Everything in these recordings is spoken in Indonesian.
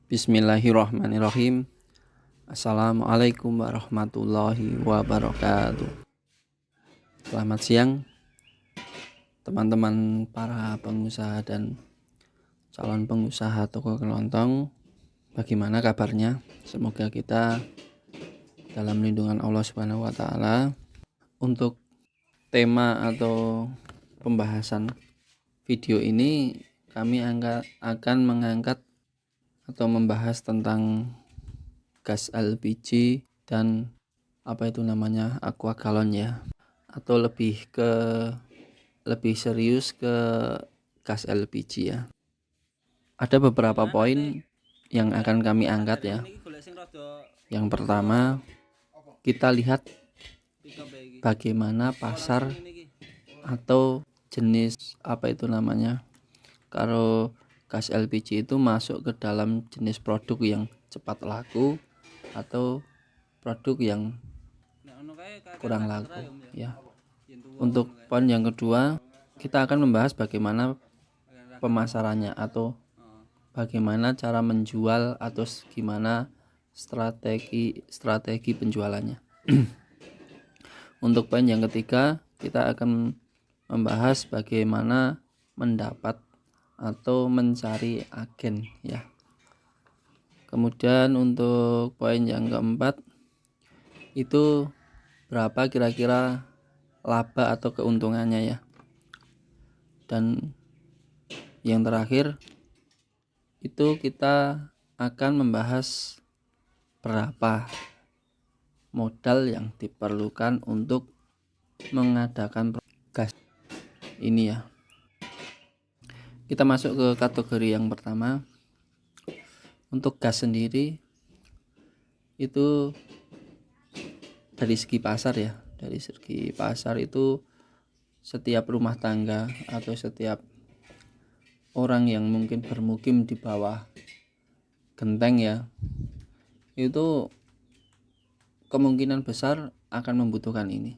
Bismillahirrahmanirrahim. Assalamualaikum warahmatullahi wabarakatuh. Selamat siang teman-teman para pengusaha dan calon pengusaha toko kelontong. Bagaimana kabarnya? Semoga kita dalam lindungan Allah Subhanahu wa taala. Untuk tema atau pembahasan video ini kami akan mengangkat atau membahas tentang gas LPG dan aqua galon ya, atau lebih serius ke gas LPG ya. Ada beberapa poin yang akan kami angkat ya. Yang pertama, kita lihat bagaimana pasar atau jenis kalau gas LPG itu masuk ke dalam jenis produk yang cepat laku atau produk yang kurang laku ya. Untuk poin yang kedua, kita akan membahas bagaimana pemasarannya atau bagaimana cara menjual atau gimana strategi penjualannya. Untuk poin yang ketiga, kita akan membahas bagaimana mendapat atau mencari agen ya. Kemudian untuk poin yang keempat, itu berapa kira-kira laba atau keuntungannya ya. Dan yang terakhir itu kita akan membahas berapa modal yang diperlukan untuk mengadakan gas ini ya. Kita masuk ke kategori yang pertama. Untuk gas sendiri itu dari segi pasar ya. Dari segi pasar itu setiap rumah tangga atau setiap orang yang mungkin bermukim di bawah genteng ya, itu kemungkinan besar akan membutuhkan ini.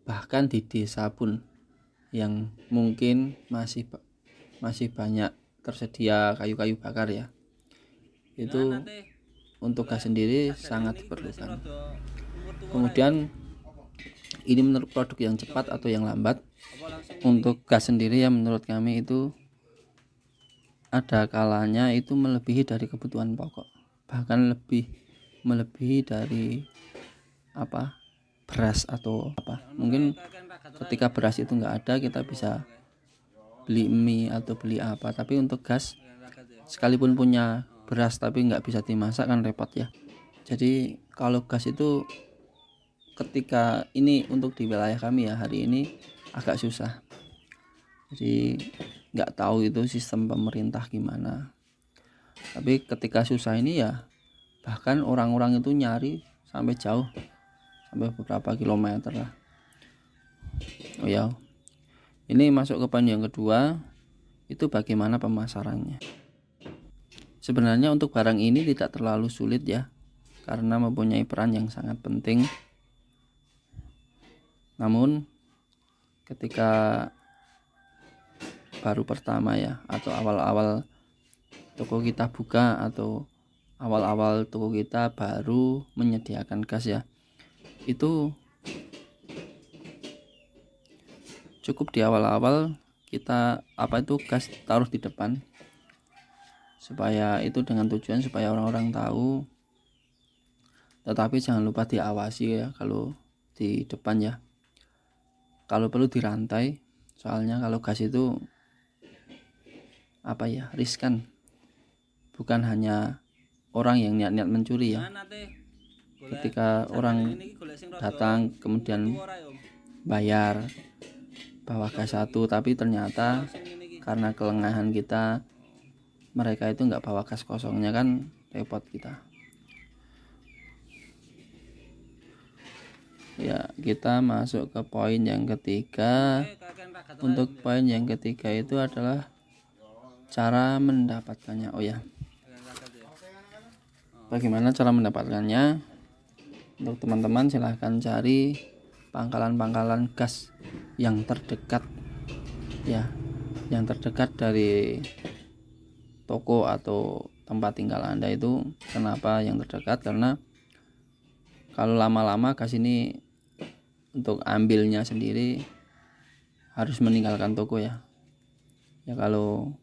Bahkan di desa pun yang mungkin masih banyak tersedia kayu-kayu bakar ya, itu untuk gas sendiri sangat diperlukan. Kemudian ini menurut produk yang cepat atau yang lambat. Untuk gas sendiri ya, menurut kami itu ada kalanya itu melebihi dari kebutuhan pokok, bahkan melebihi dari beras atau mungkin ketika beras itu nggak ada, kita bisa beli mie atau beli apa. Tapi untuk gas, sekalipun punya beras tapi nggak bisa dimasak kan repot ya. Jadi kalau gas itu ketika ini untuk di wilayah kami ya, hari ini agak susah. Jadi nggak tahu itu sistem pemerintah gimana. Tapi ketika susah ini ya, bahkan orang-orang itu nyari sampai jauh, sampai beberapa kilometer lah. Oh ya, ini masuk ke poin yang kedua, itu bagaimana pemasarannya. Sebenarnya untuk barang ini tidak terlalu sulit ya, karena mempunyai peran yang sangat penting. Namun ketika baru pertama ya, atau awal-awal toko kita buka, atau awal-awal toko kita baru menyediakan gas ya, itu cukup di awal-awal kita gas taruh di depan, supaya itu dengan tujuan supaya orang-orang tahu. Tetapi jangan lupa diawasi ya kalau di depan ya. Kalau perlu dirantai, soalnya kalau gas itu riskan. Bukan hanya orang yang niat-niat mencuri ya. Ketika orang datang kemudian bayar bawa gas satu, tapi ternyata karena kelengahan kita, mereka itu nggak bawa gas kosongnya, kan repot kita ya. Kita masuk ke poin yang ketiga. Untuk poin yang ketiga itu adalah cara mendapatkannya. Oh ya, bagaimana cara mendapatkannya? Untuk teman-teman silahkan cari pangkalan-pangkalan gas yang terdekat ya, yang terdekat dari toko atau tempat tinggal Anda itu. Kenapa yang terdekat? Karena kalau lama-lama gas ini untuk ambilnya sendiri harus meninggalkan toko ya. Ya kalau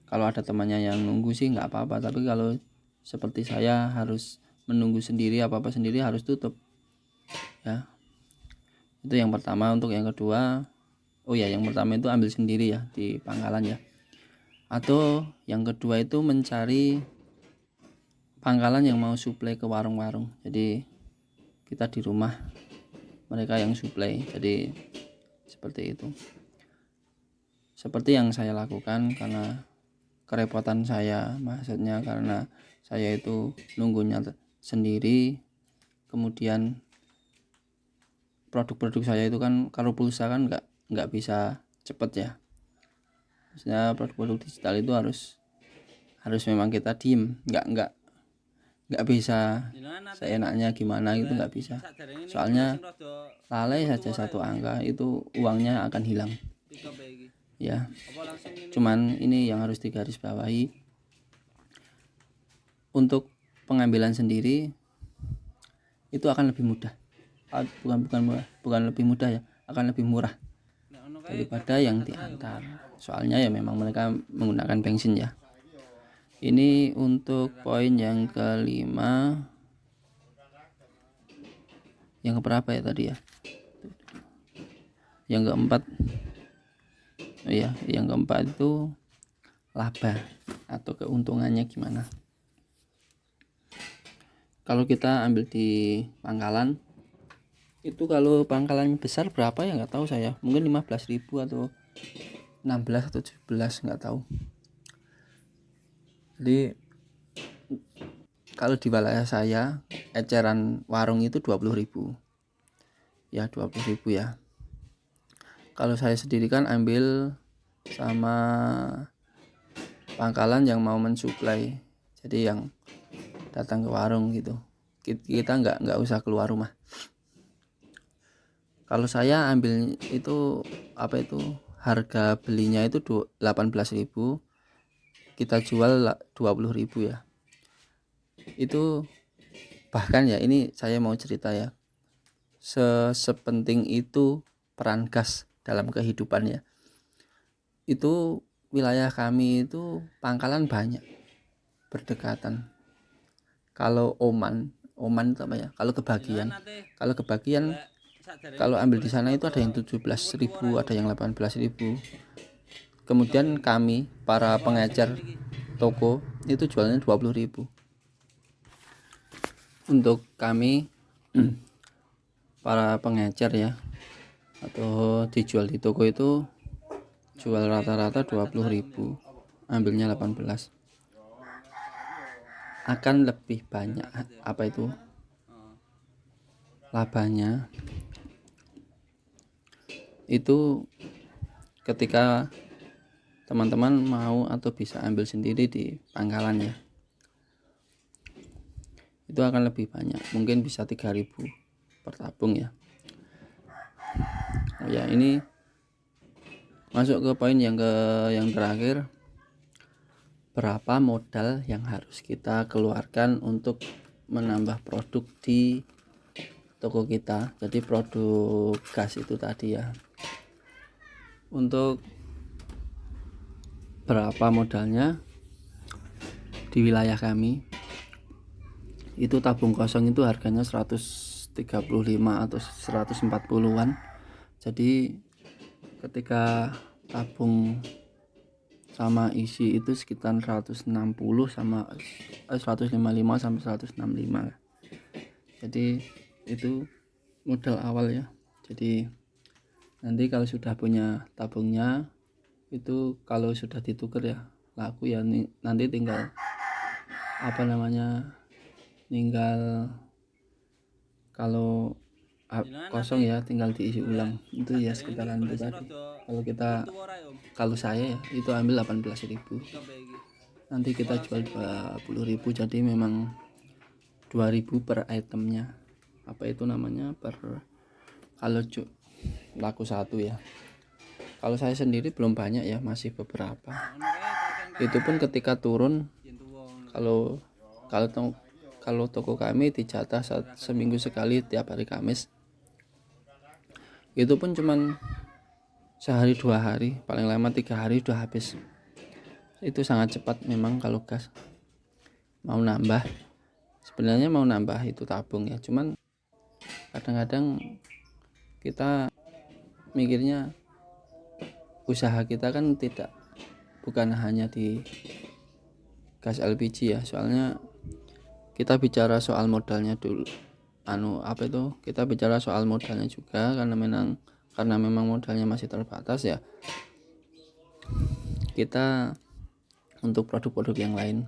kalau ada temannya yang nunggu sih nggak apa-apa, tapi kalau seperti saya harus menunggu sendiri, apa-apa sendiri, harus tutup ya. Itu yang pertama. Untuk yang kedua, yang pertama itu ambil sendiri ya di pangkalan ya. Atau yang kedua itu mencari pangkalan yang mau suplai ke warung-warung. Jadi kita di rumah, mereka yang suplai. Jadi seperti itu. Seperti yang saya lakukan karena kerepotan saya, maksudnya karena saya itu nunggunya sendiri. Kemudian produk-produk saya itu kan kalau pulsa kan nggak bisa cepet ya. Maksudnya produk-produk digital itu harus memang kita diem, nggak bisa seenaknya gimana gitu, nggak bisa. Soalnya lalai saja satu angka itu uangnya akan hilang ya. Cuman ini yang harus digarisbawahi, untuk pengambilan sendiri itu akan lebih mudah. Bukan lebih mudah ya, akan lebih murah daripada yang diantar. Soalnya ya memang mereka menggunakan bensin ya. Ini untuk poin yang kelima. Yang keberapa ya tadi ya? Yang keempat. Yang keempat itu laba atau keuntungannya gimana. Kalau kita ambil di pangkalan itu, kalau pangkalannya besar berapa ya nggak tahu saya, mungkin 15.000 atau 16 atau 17, nggak tahu. Jadi kalau di wilayah saya eceran warung itu 20.000 ya, 20.000 ya. Kalau saya sendiri kan ambil sama pangkalan yang mau mensuplai, jadi yang datang ke warung gitu. Kita nggak usah keluar rumah. Kalau saya ambil itu harga belinya itu 18.000, kita jual 20.000 ya. Itu bahkan ya, ini saya mau cerita ya, sepenting itu peran gas dalam kehidupan ya. Itu wilayah kami itu pangkalan banyak berdekatan. Kalau Oman itu apa ya, kalau kebagian kalau ambil di sana itu ada yang 17.000, ada yang 18.000. Kemudian kami para pengecer toko itu jualnya 20.000. Untuk kami para pengecer ya, atau dijual di toko itu jual rata-rata 20.000, ambilnya 18. Akan lebih banyak labanya itu ketika teman-teman mau atau bisa ambil sendiri di pangkalan ya. Itu akan lebih banyak, mungkin bisa 3.000 per tabung ya. Ini masuk ke poin yang terakhir. Berapa modal yang harus kita keluarkan untuk menambah produk di toko kita, jadi produk gas itu tadi ya. Untuk berapa modalnya, di wilayah kami itu tabung kosong itu harganya 135 atau 140-an. Jadi ketika tabung sama isi itu sekitar 160 sama 155 sampai 165. Jadi itu modal awal ya. Jadi nanti kalau sudah punya tabungnya itu, kalau sudah ditukar ya laku ya, nanti tinggal kalau kosong ya tinggal diisi ulang. Itu ya sekitaran itu tadi. Kalau saya ya itu ambil 18.000, nanti kita jual 20.000, jadi memang 2.000 per itemnya. Kalau laku satu ya. Kalau saya sendiri belum banyak ya, masih beberapa. Itu pun ketika turun, kalau kalau toko kami dijatah seminggu sekali tiap hari Kamis, itu pun cuman sehari 2 hari, paling lama 3 hari udah habis. Itu sangat cepat memang kalau gas. Mau nambah, sebenarnya mau nambah itu tabung ya, cuman kadang-kadang kita mikirnya usaha kita kan bukan hanya di gas LPG ya, soalnya kita bicara soal modalnya dulu, kita bicara soal modalnya juga, karena memang modalnya masih terbatas ya, kita untuk produk-produk yang lain.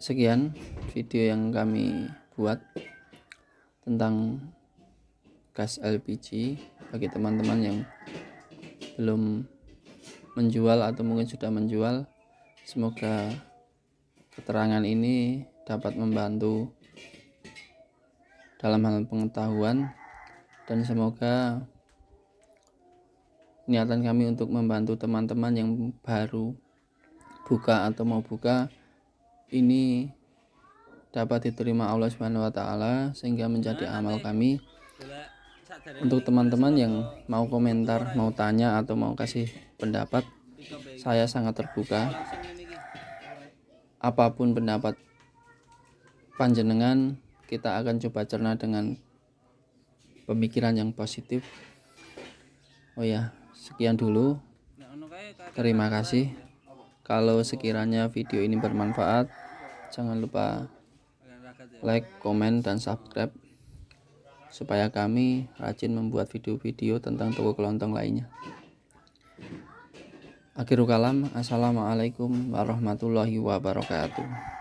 Sekian video yang kami buat tentang gas LPG bagi teman-teman yang belum menjual atau mungkin sudah menjual. Semoga keterangan ini dapat membantu dalam hal pengetahuan, dan semoga niatan kami untuk membantu teman-teman yang baru buka atau mau buka ini dapat diterima Allah Subhanahu wa taala, sehingga menjadi amal kami. Untuk teman-teman yang mau komentar, mau tanya atau mau kasih pendapat, saya sangat terbuka. Apapun pendapat panjenengan, kita akan coba cerna dengan pemikiran yang positif. Sekian dulu. Terima kasih. Kalau sekiranya video ini bermanfaat, jangan lupa like, komen, dan subscribe supaya kami rajin membuat video-video tentang toko kelontong lainnya. Akhirul kalam, assalamualaikum warahmatullahi wabarakatuh.